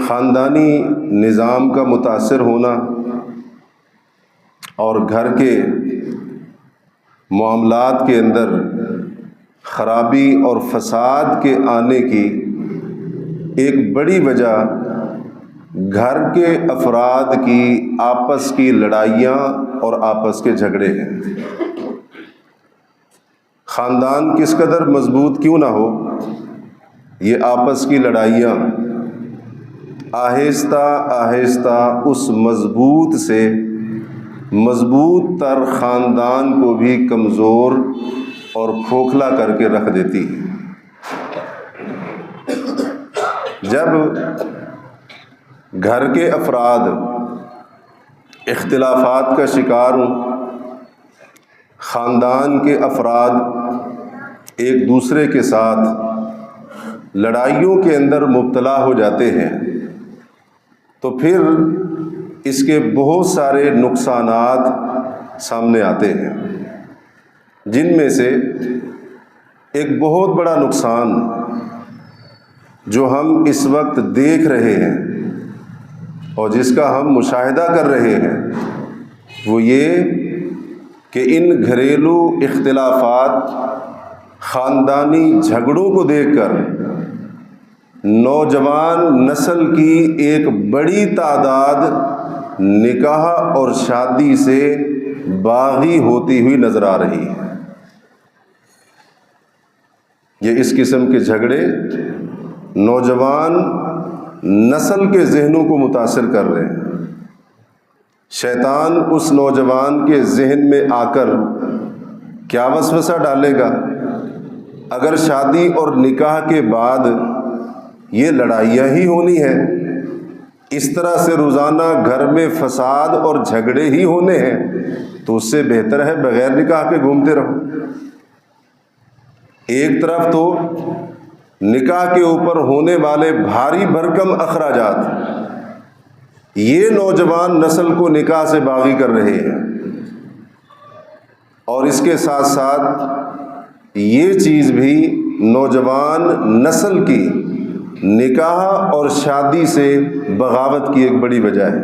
خاندانی نظام کا متاثر ہونا اور گھر کے معاملات کے اندر خرابی اور فساد کے آنے کی ایک بڑی وجہ گھر کے افراد کی آپس کی لڑائیاں اور آپس کے جھگڑے ہیں۔ خاندان کس قدر مضبوط کیوں نہ ہو، یہ آپس کی لڑائیاں آہستہ آہستہ اس مضبوط سے مضبوط تر خاندان کو بھی کمزور اور کھوکھلا کر کے رکھ دیتی ہے۔ جب گھر کے افراد اختلافات کا شکار ہوں، خاندان کے افراد ایک دوسرے کے ساتھ لڑائیوں کے اندر مبتلا ہو جاتے ہیں، تو پھر اس کے بہت سارے نقصانات سامنے آتے ہیں، جن میں سے ایک بہت بڑا نقصان جو ہم اس وقت دیکھ رہے ہیں اور جس کا ہم مشاہدہ کر رہے ہیں وہ یہ کہ ان گھریلو اختلافات، خاندانی جھگڑوں کو دیکھ کر نوجوان نسل کی ایک بڑی تعداد نکاح اور شادی سے باغی ہوتی ہوئی نظر آ رہی ہے۔ یہ اس قسم کے جھگڑے نوجوان نسل کے ذہنوں کو متاثر کر رہے ہیں۔ شیطان اس نوجوان کے ذہن میں آ کر کیا وسوسہ ڈالے گا؟ اگر شادی اور نکاح کے بعد یہ لڑائیاں ہی ہونی ہیں، اس طرح سے روزانہ گھر میں فساد اور جھگڑے ہی ہونے ہیں، تو اس سے بہتر ہے بغیر نکاح کے گھومتے رہو۔ ایک طرف تو نکاح کے اوپر ہونے والے بھاری بھرکم اخراجات یہ نوجوان نسل کو نکاح سے باغی کر رہے ہیں، اور اس کے ساتھ ساتھ یہ چیز بھی نوجوان نسل کی نکاح اور شادی سے بغاوت کی ایک بڑی وجہ ہے۔